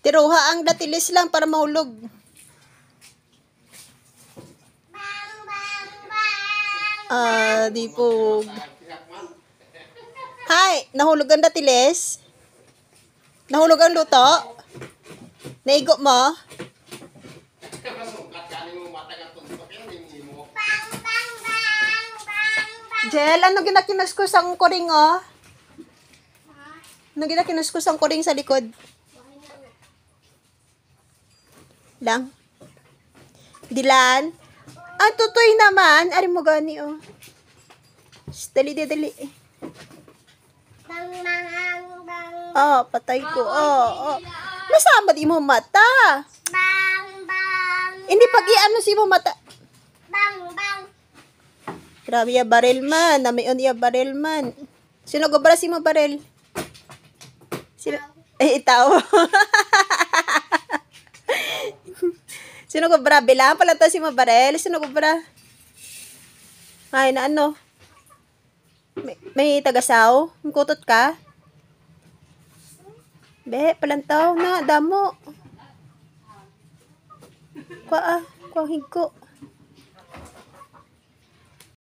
Tiruha ang datilis lang para mahulog. Dipog. Hay, nahulog ang datilis? Nahulog ang luto? Naigo mo? Jel, ano ginakinuskus ang kuring, oh? Ano ginakinuskus ang kuring sa likod? Lang. Dilan. Ang tutoy naman. Ari mo gani, oh. Dali. Oh, patay ko. Oh. Masama di mo mata. Hindi pag-iano si mo mata. Grabe ya barel man. Namion ya barel man. Sino gobra si mo barel? Sino? Itaw. Sino gobra? Bilang pala to si mo barel. Sino gobra? Ay, na ano? May tagasaw? Kutot ka? Be, palantaw na. Damo. Kwa higko.